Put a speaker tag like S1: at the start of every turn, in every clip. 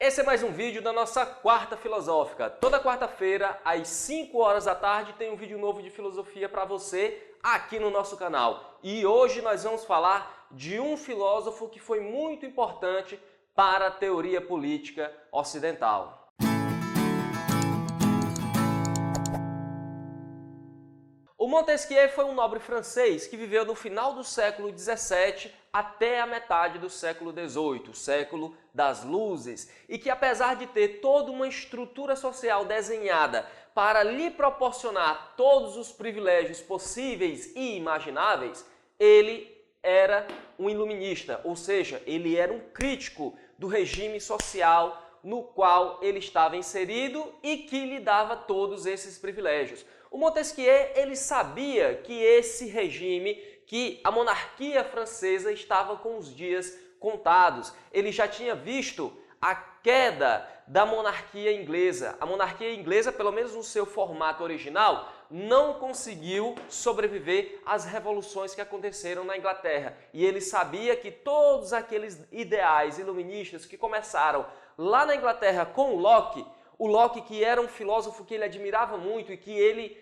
S1: Esse é mais um vídeo da nossa Quarta Filosófica. Toda quarta-feira, às 5 horas da tarde, tem um vídeo novo de filosofia para você aqui no nosso canal. E hoje nós vamos falar de um filósofo que foi muito importante para a teoria política ocidental. O Montesquieu foi um nobre francês que viveu no final do século XVII até a metade do século XVIII, o século das luzes, e que apesar de ter toda uma estrutura social desenhada para lhe proporcionar todos os privilégios possíveis e imagináveis, ele era um iluminista, ou seja, ele era um crítico do regime social no qual ele estava inserido e que lhe dava todos esses privilégios. O Montesquieu, ele sabia que esse regime, que a monarquia francesa estava com os dias contados. Ele já tinha visto a queda da monarquia inglesa. A monarquia inglesa, pelo menos no seu formato original, não conseguiu sobreviver às revoluções que aconteceram na Inglaterra. E ele sabia que todos aqueles ideais iluministas que começaram lá na Inglaterra com o Locke, que era um filósofo que ele admirava muito e que ele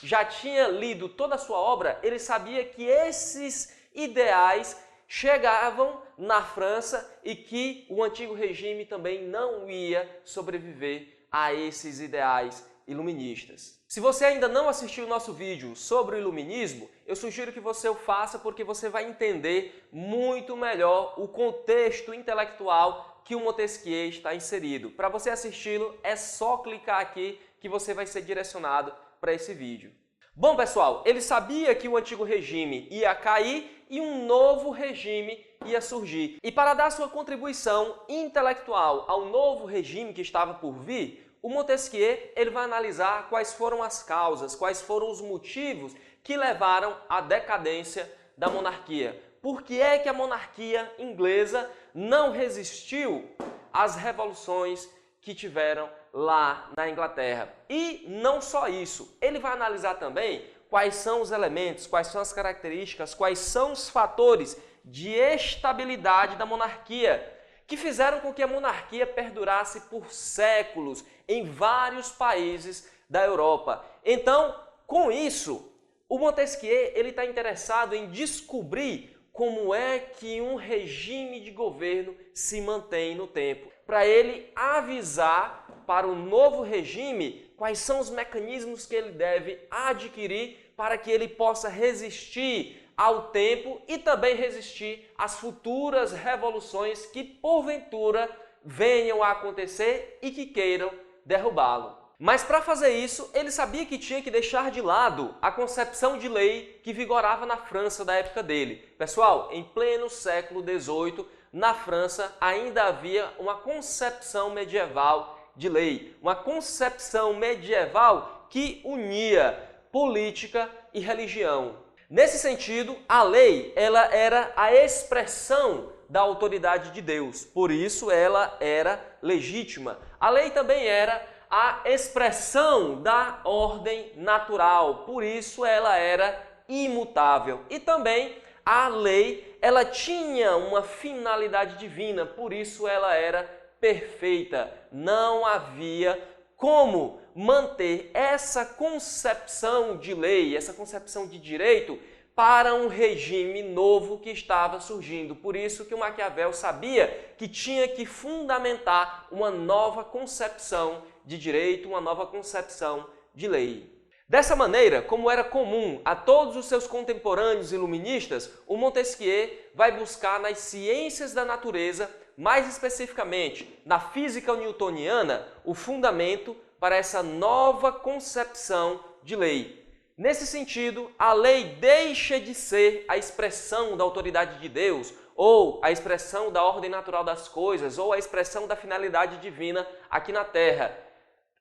S1: já tinha lido toda a sua obra, ele sabia que esses ideais chegavam na França e que o antigo regime também não ia sobreviver a esses ideais iluministas. Se você ainda não assistiu o nosso vídeo sobre o iluminismo, eu sugiro que você o faça porque você vai entender muito melhor o contexto intelectual que o Montesquieu está inserido. Para você assisti-lo, é só clicar aqui que você vai ser direcionado para esse vídeo. Bom, pessoal, ele sabia que o antigo regime ia cair e um novo regime ia surgir. E para dar sua contribuição intelectual ao novo regime que estava por vir, o Montesquieu ele vai analisar quais foram as causas, quais foram os motivos que levaram à decadência da monarquia. Por que é que a monarquia inglesa não resistiu às revoluções que tiveram lá na Inglaterra? E não só isso, ele vai analisar também quais são os elementos, quais são as características, quais são os fatores de estabilidade da monarquia que fizeram com que a monarquia perdurasse por séculos em vários países da Europa. Então, com isso, o Montesquieu ele está interessado em descobrir como é que um regime de governo se mantém no tempo, para ele avisar para o novo regime quais são os mecanismos que ele deve adquirir para que ele possa resistir ao tempo e também resistir às futuras revoluções que porventura venham a acontecer e que queiram derrubá-lo. Mas para fazer isso, ele sabia que tinha que deixar de lado a concepção de lei que vigorava na França da época dele. Pessoal, em pleno século XVIII, na França ainda havia uma concepção medieval de lei, uma concepção medieval que unia política e religião. Nesse sentido, a lei ela era a expressão da autoridade de Deus, por isso ela era legítima. A lei também era a expressão da ordem natural, por isso ela era imutável. E também a lei, ela tinha uma finalidade divina, por isso ela era perfeita. Não havia como manter essa concepção de lei, essa concepção de direito para um regime novo que estava surgindo. Por isso que o Maquiavel sabia que tinha que fundamentar uma nova concepção de direito, uma nova concepção de lei. Dessa maneira, como era comum a todos os seus contemporâneos iluministas, o Montesquieu vai buscar nas ciências da natureza, mais especificamente na física newtoniana, o fundamento para essa nova concepção de lei. Nesse sentido, a lei deixa de ser a expressão da autoridade de Deus, ou a expressão da ordem natural das coisas, ou a expressão da finalidade divina aqui na Terra.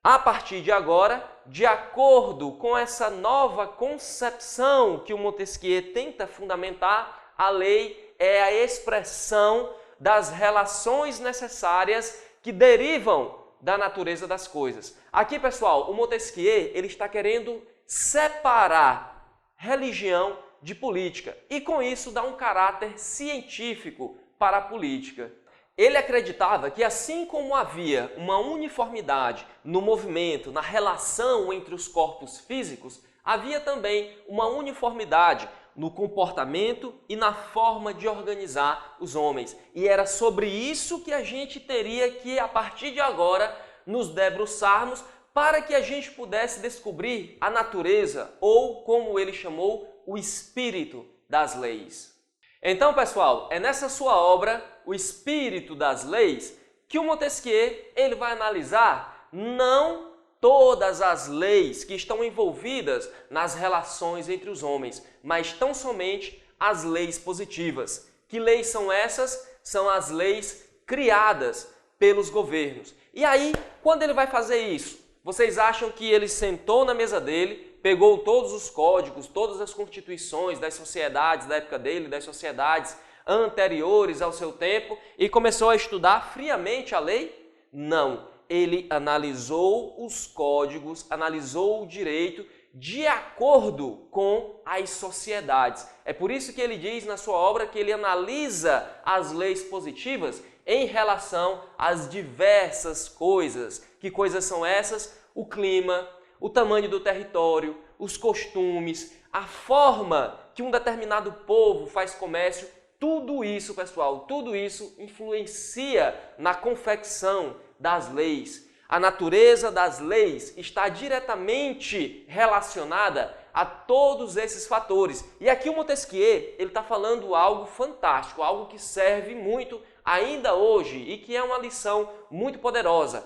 S1: A partir de agora, de acordo com essa nova concepção que o Montesquieu tenta fundamentar, a lei é a expressão das relações necessárias que derivam da natureza das coisas. Aqui, pessoal, o Montesquieu ele está querendo separar religião de política e, com isso, dar um caráter científico para a política. Ele acreditava que assim como havia uma uniformidade no movimento, na relação entre os corpos físicos, havia também uma uniformidade no comportamento e na forma de organizar os homens. E era sobre isso que a gente teria que, a partir de agora, nos debruçarmos para que a gente pudesse descobrir a natureza, ou como ele chamou, o espírito das leis. Então, pessoal, é nessa sua obra, O Espírito das Leis, que o Montesquieu ele vai analisar não todas as leis que estão envolvidas nas relações entre os homens, mas tão somente as leis positivas. Que leis são essas? São as leis criadas pelos governos. E aí, quando ele vai fazer isso? Vocês acham que ele sentou na mesa dele, pegou todos os códigos, todas as constituições das sociedades da época dele, das sociedades anteriores ao seu tempo e começou a estudar friamente a lei? Não. Ele analisou os códigos, analisou o direito de acordo com as sociedades. É por isso que ele diz na sua obra que ele analisa as leis positivas em relação às diversas coisas. Que coisas são essas? O clima, o tamanho do território, os costumes, a forma que um determinado povo faz comércio. Tudo isso, pessoal, tudo isso influencia na confecção das leis. A natureza das leis está diretamente relacionada a todos esses fatores. E aqui o Montesquieu ele está falando algo fantástico, algo que serve muito ainda hoje e que é uma lição muito poderosa.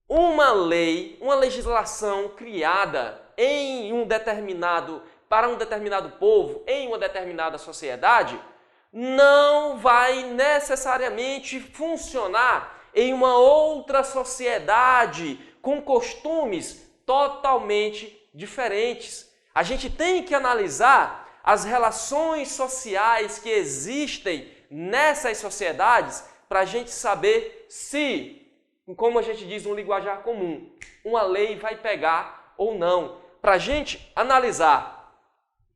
S1: Uma lei, uma legislação criada para um determinado povo, em uma determinada sociedade, não vai necessariamente funcionar em uma outra sociedade com costumes totalmente diferentes. A gente tem que analisar as relações sociais que existem nessas sociedades para a gente saber se, como a gente diz no linguajar comum, uma lei vai pegar ou não. Para a gente analisar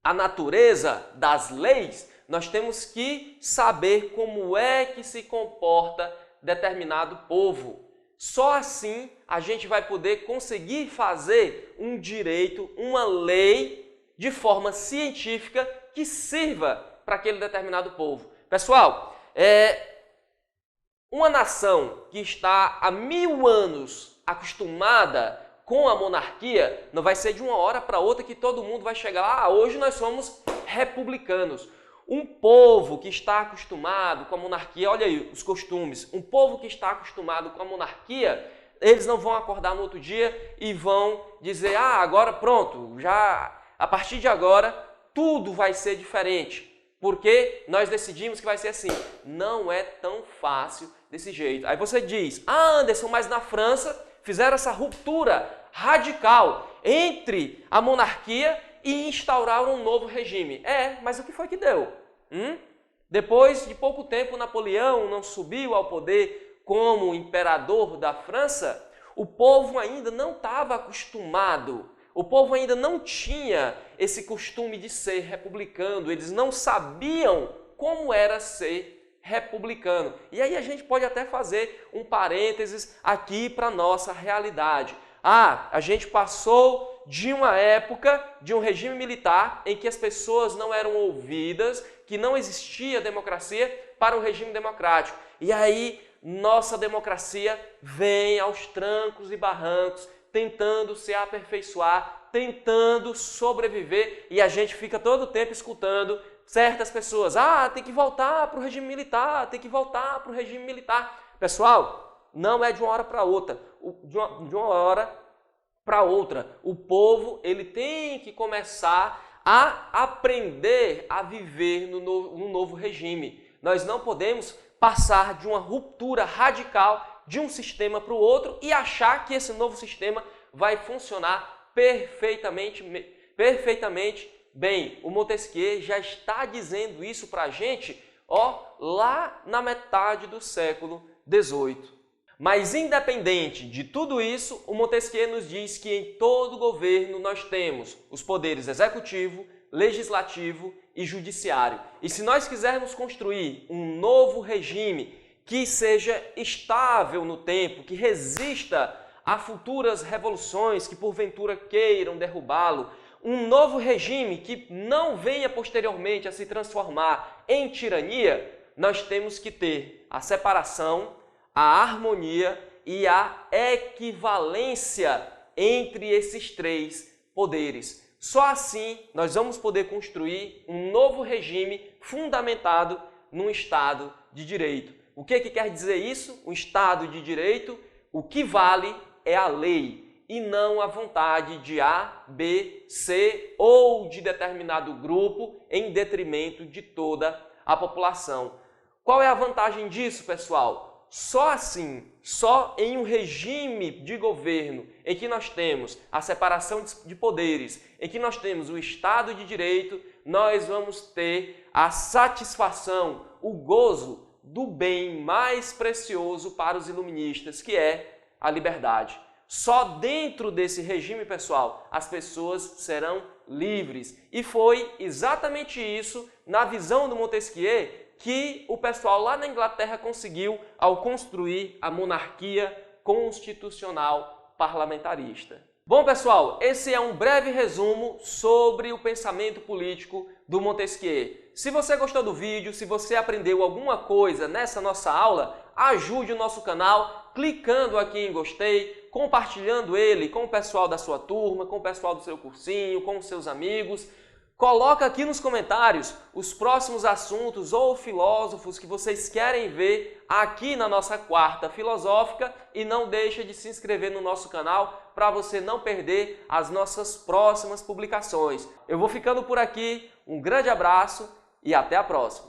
S1: a natureza das leis, nós temos que saber como é que se comporta determinado povo. Só assim a gente vai poder conseguir fazer um direito, uma lei de forma científica que sirva para aquele determinado povo. Pessoal, uma nação que está há 1000 anos acostumada com a monarquia, não vai ser de uma hora para outra que todo mundo vai chegar lá, hoje nós somos republicanos. Um povo que está acostumado com a monarquia, olha aí os costumes, um povo que está acostumado com a monarquia, eles não vão acordar no outro dia e vão dizer, agora pronto, já a partir de agora tudo vai ser diferente, porque nós decidimos que vai ser assim. Não é tão fácil desse jeito. Aí você diz, Anderson, mas na França fizeram essa ruptura radical entre a monarquia e instauraram um novo regime. Mas o que foi que deu? Depois de pouco tempo, Napoleão não subiu ao poder como imperador da França, o povo ainda não estava acostumado, o povo ainda não tinha esse costume de ser republicano, eles não sabiam como era ser republicano. E aí a gente pode até fazer um parênteses aqui para a nossa realidade. A gente passou de uma época, de um regime militar, em que as pessoas não eram ouvidas, que não existia democracia, para um regime democrático. E aí, nossa democracia vem aos trancos e barrancos, tentando se aperfeiçoar, tentando sobreviver, e a gente fica todo o tempo escutando certas pessoas, tem que voltar para o regime militar, tem que voltar para o regime militar. Pessoal, não é de uma hora para outra, de uma hora para outra. O povo ele tem que começar a aprender a viver no novo regime. Nós não podemos passar de uma ruptura radical de um sistema para o outro e achar que esse novo sistema vai funcionar perfeitamente bem. O Montesquieu já está dizendo isso para a gente lá na metade do século XVIII. Mas independente de tudo isso, o Montesquieu nos diz que em todo governo nós temos os poderes executivo, legislativo e judiciário. E se nós quisermos construir um novo regime que seja estável no tempo, que resista a futuras revoluções que porventura queiram derrubá-lo, um novo regime que não venha posteriormente a se transformar em tirania, nós temos que ter a separação, a harmonia e a equivalência entre esses três poderes. Só assim nós vamos poder construir um novo regime fundamentado num Estado de Direito. O que quer dizer isso? Um Estado de Direito, o que vale é a lei e não a vontade de A, B, C ou de determinado grupo em detrimento de toda a população. Qual é a vantagem disso, pessoal? Só assim, só em um regime de governo em que nós temos a separação de poderes, em que nós temos o Estado de Direito, nós vamos ter a satisfação, o gozo do bem mais precioso para os iluministas, que é a liberdade. Só dentro desse regime, pessoal, as pessoas serão livres. E foi exatamente isso, na visão do Montesquieu, que o pessoal lá na Inglaterra conseguiu ao construir a monarquia constitucional parlamentarista. Bom, pessoal, esse é um breve resumo sobre o pensamento político do Montesquieu. Se você gostou do vídeo, se você aprendeu alguma coisa nessa nossa aula, ajude o nosso canal clicando aqui em gostei, compartilhando ele com o pessoal da sua turma, com o pessoal do seu cursinho, com os seus amigos. Coloca aqui nos comentários os próximos assuntos ou filósofos que vocês querem ver aqui na nossa quarta filosófica e não deixa de se inscrever no nosso canal para você não perder as nossas próximas publicações. Eu vou ficando por aqui, um grande abraço e até a próxima!